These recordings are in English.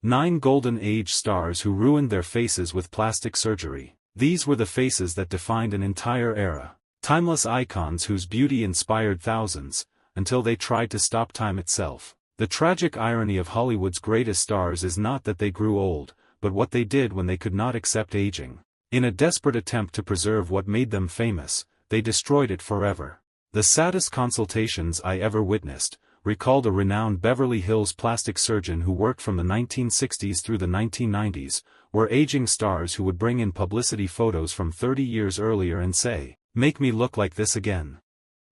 9 Golden Age stars who ruined their faces with plastic surgery. These were the faces that defined an entire era. Timeless icons whose beauty inspired thousands, until they tried to stop time itself. The tragic irony of Hollywood's greatest stars is not that they grew old, but what they did when they could not accept aging. In a desperate attempt to preserve what made them famous, they destroyed it forever. The saddest consultations I ever witnessed, recalled a renowned Beverly Hills plastic surgeon who worked from the 1960s through the 1990s, were aging stars who would bring in publicity photos from 30 years earlier and say, "Make me look like this again."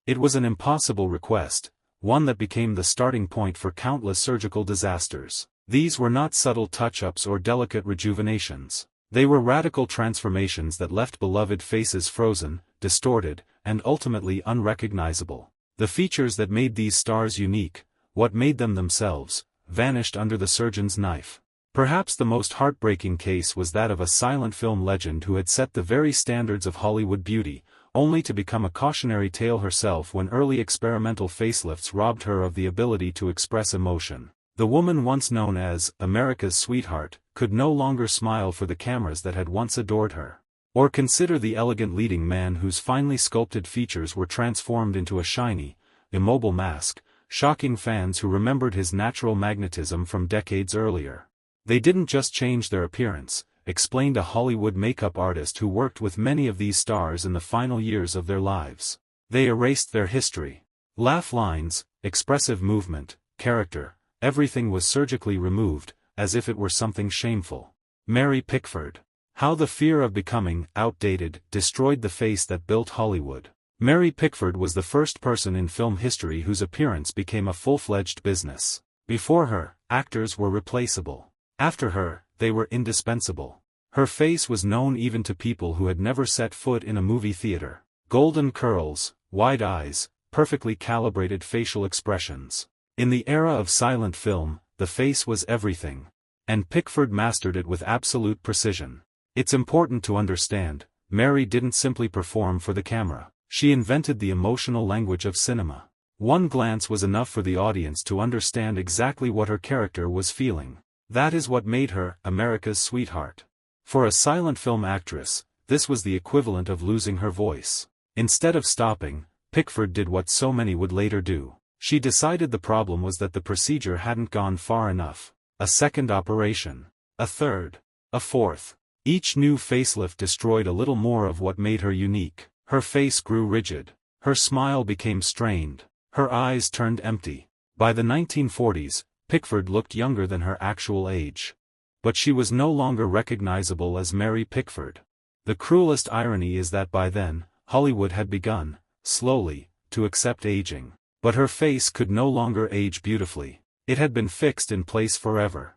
It was an impossible request, one that became the starting point for countless surgical disasters. These were not subtle touch-ups or delicate rejuvenations. They were radical transformations that left beloved faces frozen, distorted, and ultimately unrecognizable. The features that made these stars unique, what made them themselves, vanished under the surgeon's knife. Perhaps the most heartbreaking case was that of a silent film legend who had set the very standards of Hollywood beauty, only to become a cautionary tale herself when early experimental facelifts robbed her of the ability to express emotion. The woman once known as America's sweetheart could no longer smile for the cameras that had once adored her. Or consider the elegant leading man whose finely sculpted features were transformed into a shiny, immobile mask, shocking fans who remembered his natural magnetism from decades earlier. They didn't just change their appearance, explained a Hollywood makeup artist who worked with many of these stars in the final years of their lives. They erased their history. Laugh lines, expressive movement, character, everything was surgically removed, as if it were something shameful. Mary Pickford. How the fear of becoming outdated destroyed the face that built Hollywood. Mary Pickford was the first person in film history whose appearance became a full-fledged business. Before her, actors were replaceable. After her, they were indispensable. Her face was known even to people who had never set foot in a movie theater. Golden curls, wide eyes, perfectly calibrated facial expressions. In the era of silent film, the face was everything. And Pickford mastered it with absolute precision. It's important to understand, Mary didn't simply perform for the camera. She invented the emotional language of cinema. One glance was enough for the audience to understand exactly what her character was feeling. That is what made her America's sweetheart. For a silent film actress, this was the equivalent of losing her voice. Instead of stopping, Pickford did what so many would later do. She decided the problem was that the procedure hadn't gone far enough. A second operation. A third. A fourth. Each new facelift destroyed a little more of what made her unique. Her face grew rigid. Her smile became strained. Her eyes turned empty. By the 1940s, Pickford looked younger than her actual age. But she was no longer recognizable as Mary Pickford. The cruelest irony is that by then, Hollywood had begun, slowly, to accept aging. But her face could no longer age beautifully. It had been fixed in place forever.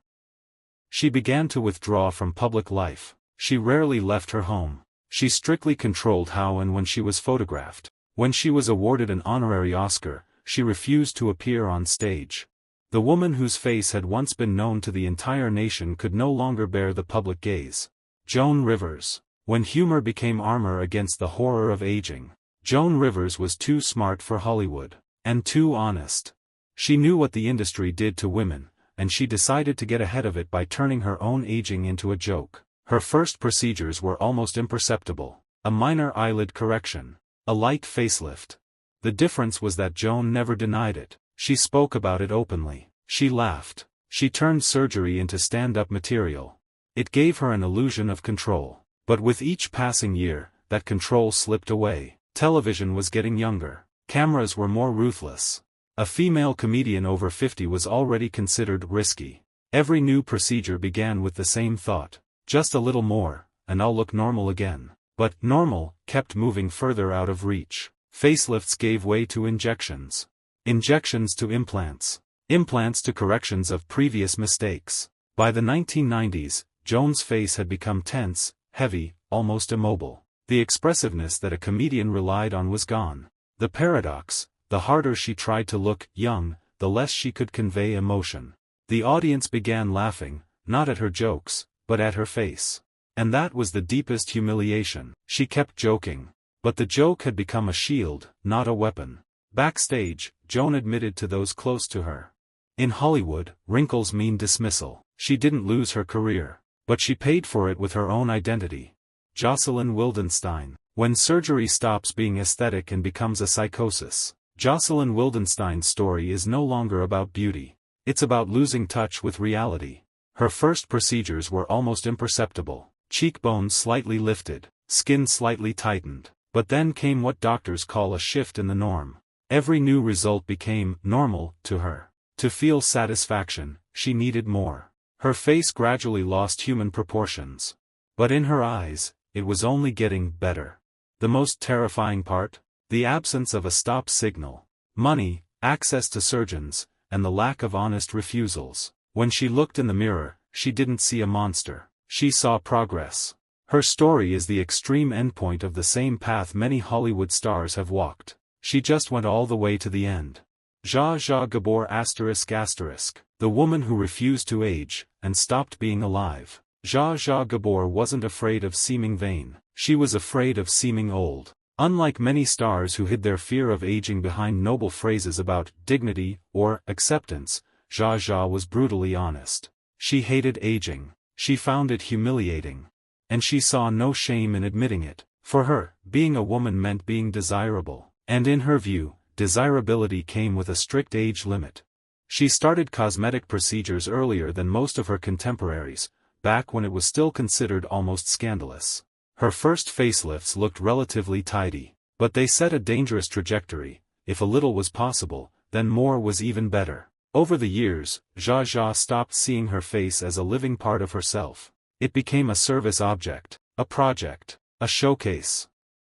She began to withdraw from public life. She rarely left her home. She strictly controlled how and when she was photographed. When she was awarded an honorary Oscar, she refused to appear on stage. The woman whose face had once been known to the entire nation could no longer bear the public gaze. Joan Rivers. When humor became armor against the horror of aging, Joan Rivers was too smart for Hollywood. And too honest. She knew what the industry did to women, and she decided to get ahead of it by turning her own aging into a joke. Her first procedures were almost imperceptible. A minor eyelid correction. A light facelift. The difference was that Joan never denied it. She spoke about it openly. She laughed. She turned surgery into stand-up material. It gave her an illusion of control. But with each passing year, that control slipped away. Television was getting younger. Cameras were more ruthless. A female comedian over 50 was already considered risky. Every new procedure began with the same thought. Just a little more, and I'll look normal again. But normal kept moving further out of reach. Facelifts gave way to injections. Injections to implants. Implants to corrections of previous mistakes. By the 1990s, Joan's face had become tense, heavy, almost immobile. The expressiveness that a comedian relied on was gone. The paradox, the harder she tried to look young, the less she could convey emotion. The audience began laughing, not at her jokes, but at her face. And that was the deepest humiliation. She kept joking. But the joke had become a shield, not a weapon. Backstage, Joan admitted to those close to her. In Hollywood, wrinkles mean dismissal. She didn't lose her career, but she paid for it with her own identity. Jocelyn Wildenstein. When surgery stops being aesthetic and becomes a psychosis. Jocelyn Wildenstein's story is no longer about beauty. It's about losing touch with reality. Her first procedures were almost imperceptible. Cheekbones slightly lifted, skin slightly tightened. But then came what doctors call a shift in the norm. Every new result became normal to her. To feel satisfaction, she needed more. Her face gradually lost human proportions. But in her eyes, it was only getting better. The most terrifying part? The absence of a stop signal. Money, access to surgeons, and the lack of honest refusals. When she looked in the mirror, she didn't see a monster. She saw progress. Her story is the extreme endpoint of the same path many Hollywood stars have walked. She just went all the way to the end. Zsa Zsa Gabor ***, the woman who refused to age, and stopped being alive. Zsa Zsa Gabor wasn't afraid of seeming vain. She was afraid of seeming old. Unlike many stars who hid their fear of aging behind noble phrases about dignity or acceptance, Zsa Zsa was brutally honest. She hated aging. She found it humiliating. And she saw no shame in admitting it. For her, being a woman meant being desirable. And in her view, desirability came with a strict age limit. She started cosmetic procedures earlier than most of her contemporaries, back when it was still considered almost scandalous. Her first facelifts looked relatively tidy, but they set a dangerous trajectory. If a little was possible, then more was even better. Over the years, Zsa Zsa stopped seeing her face as a living part of herself. It became a service object, a project, a showcase.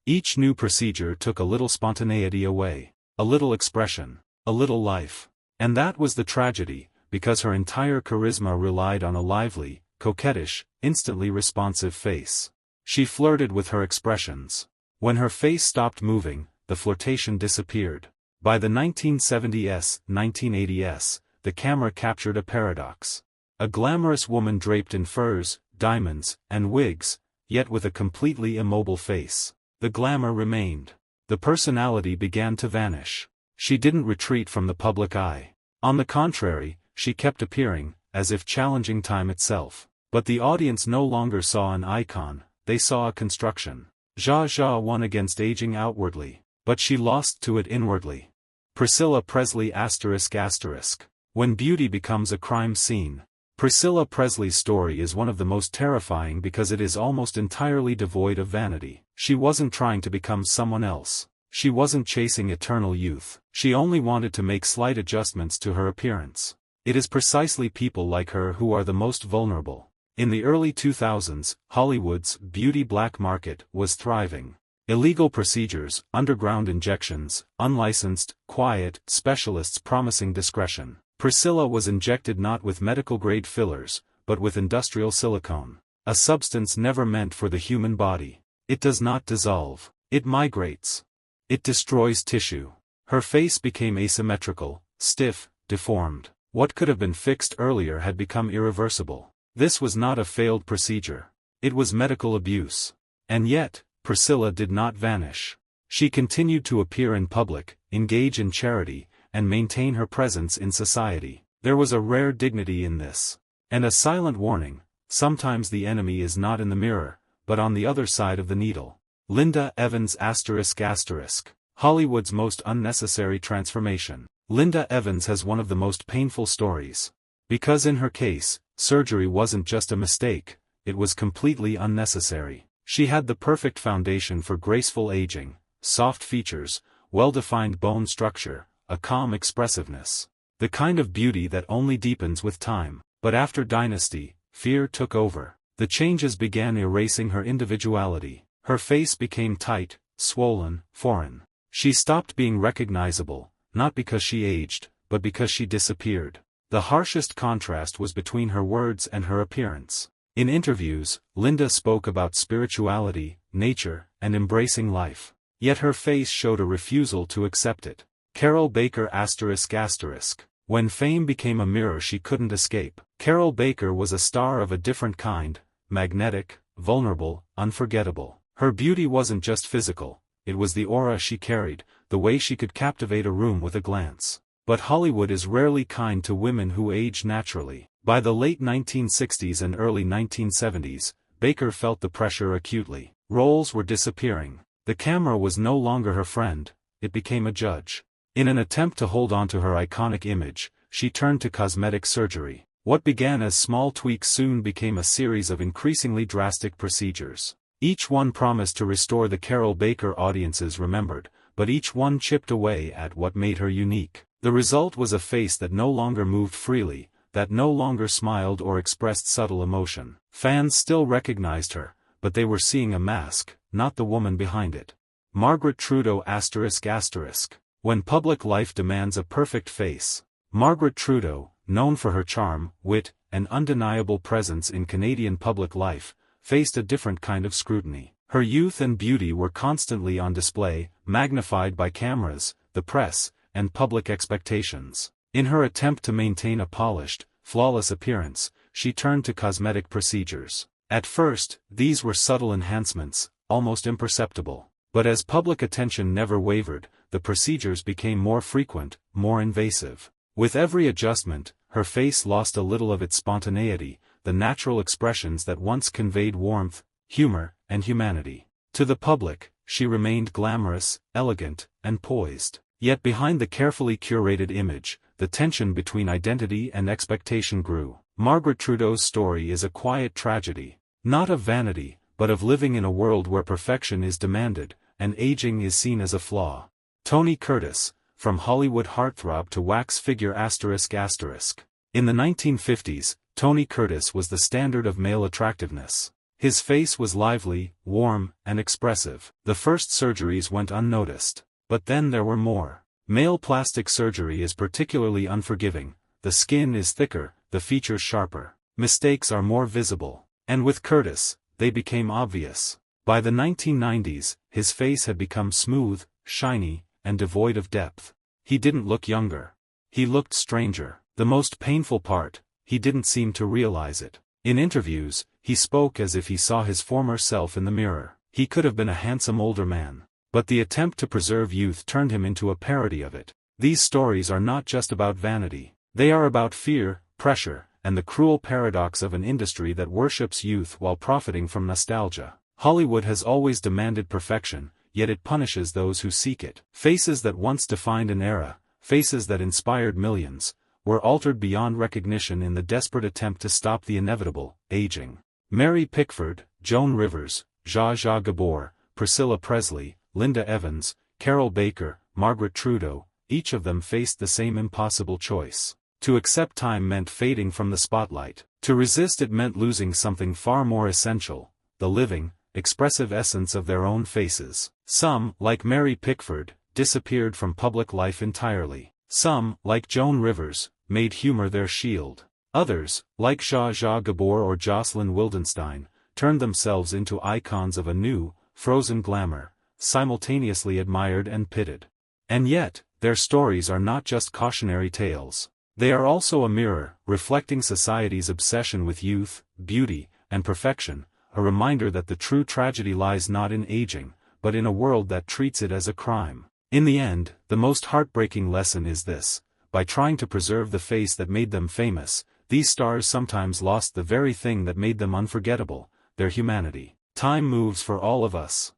Each new procedure took a little spontaneity away, a little expression, a little life. And that was the tragedy, because her entire charisma relied on a lively, coquettish, instantly responsive face. She flirted with her expressions. When her face stopped moving, the flirtation disappeared. By the 1970s, 1980s, the camera captured a paradox. A glamorous woman draped in furs, diamonds, and wigs, yet with a completely immobile face. The glamour remained. The personality began to vanish. She didn't retreat from the public eye. On the contrary, she kept appearing, as if challenging time itself. But the audience no longer saw an icon. They saw a construction. Zsa Zsa won against aging outwardly, but she lost to it inwardly. Priscilla Presley ***. When beauty becomes a crime scene. Priscilla Presley's story is one of the most terrifying because it is almost entirely devoid of vanity. She wasn't trying to become someone else. She wasn't chasing eternal youth. She only wanted to make slight adjustments to her appearance. It is precisely people like her who are the most vulnerable. In the early 2000s, Hollywood's beauty black market was thriving. Illegal procedures, underground injections, unlicensed, quiet, specialists promising discretion. Priscilla was injected not with medical-grade fillers, but with industrial silicone. A substance never meant for the human body. It does not dissolve. It migrates. It destroys tissue. Her face became asymmetrical, stiff, deformed. What could have been fixed earlier had become irreversible. This was not a failed procedure. It was medical abuse. And yet, Priscilla did not vanish. She continued to appear in public, engage in charity, and maintain her presence in society. There was a rare dignity in this. And a silent warning: sometimes the enemy is not in the mirror, but on the other side of the needle. Linda Evans ***. Hollywood's most unnecessary transformation. Linda Evans has one of the most painful stories. Because in her case, surgery wasn't just a mistake, it was completely unnecessary. She had the perfect foundation for graceful aging: soft features, well-defined bone structure, a calm expressiveness. The kind of beauty that only deepens with time. But after Dynasty, fear took over. The changes began erasing her individuality. Her face became tight, swollen, foreign. She stopped being recognizable, not because she aged, but because she disappeared. The harshest contrast was between her words and her appearance. In interviews, Linda spoke about spirituality, nature, and embracing life. Yet her face showed a refusal to accept it. Carol Baker ***. When fame became a mirror she couldn't escape. Carol Baker was a star of a different kind, magnetic, vulnerable, unforgettable. Her beauty wasn't just physical, it was the aura she carried, the way she could captivate a room with a glance. But Hollywood is rarely kind to women who age naturally. By the late 1960s and early 1970s, Baker felt the pressure acutely. Roles were disappearing. The camera was no longer her friend, it became a judge. In an attempt to hold on to her iconic image, she turned to cosmetic surgery. What began as small tweaks soon became a series of increasingly drastic procedures. Each one promised to restore the Carol Baker audiences remembered, but each one chipped away at what made her unique. The result was a face that no longer moved freely, that no longer smiled or expressed subtle emotion. Fans still recognized her, but they were seeing a mask, not the woman behind it. Margaret Trudeau ***. When public life demands a perfect face. Margaret Trudeau, known for her charm, wit, and undeniable presence in Canadian public life, faced a different kind of scrutiny. Her youth and beauty were constantly on display, magnified by cameras, the press, and public expectations. In her attempt to maintain a polished, flawless appearance, she turned to cosmetic procedures. At first, these were subtle enhancements, almost imperceptible. But as public attention never wavered, the procedures became more frequent, more invasive. With every adjustment, her face lost a little of its spontaneity, the natural expressions that once conveyed warmth, humor, and humanity. To the public, she remained glamorous, elegant, and poised. Yet behind the carefully curated image, the tension between identity and expectation grew. Margaret Trudeau's story is a quiet tragedy, not of vanity, but of living in a world where perfection is demanded, and aging is seen as a flaw. Tony Curtis, from Hollywood heartthrob to wax figure ***. In the 1950s, Tony Curtis was the standard of male attractiveness. His face was lively, warm, and expressive. The first surgeries went unnoticed. But then there were more. Male plastic surgery is particularly unforgiving. The skin is thicker, the features sharper. Mistakes are more visible. And with Curtis, they became obvious. By the 1990s, his face had become smooth, shiny, and devoid of depth. He didn't look younger. He looked stranger. The most painful part, he didn't seem to realize it. In interviews, he spoke as if he saw his former self in the mirror. He could have been a handsome older man. But the attempt to preserve youth turned him into a parody of it. These stories are not just about vanity. They are about fear, pressure, and the cruel paradox of an industry that worships youth while profiting from nostalgia. Hollywood has always demanded perfection, yet it punishes those who seek it. Faces that once defined an era, faces that inspired millions, were altered beyond recognition in the desperate attempt to stop the inevitable, aging. Mary Pickford, Joan Rivers, Zsa Zsa Gabor, Priscilla Presley, Linda Evans, Carol Baker, Margaret Trudeau, each of them faced the same impossible choice. To accept time meant fading from the spotlight. To resist it meant losing something far more essential, the living, expressive essence of their own faces. Some, like Mary Pickford, disappeared from public life entirely. Some, like Joan Rivers, made humor their shield. Others, like Zsa Zsa Gabor or Jocelyn Wildenstein, turned themselves into icons of a new, frozen glamour, simultaneously admired and pitted. And yet, their stories are not just cautionary tales. They are also a mirror, reflecting society's obsession with youth, beauty, and perfection, a reminder that the true tragedy lies not in aging, but in a world that treats it as a crime. In the end, the most heartbreaking lesson is this: by trying to preserve the face that made them famous, these stars sometimes lost the very thing that made them unforgettable, their humanity. Time moves for all of us.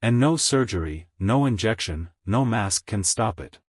And no surgery, no injection, no mask can stop it.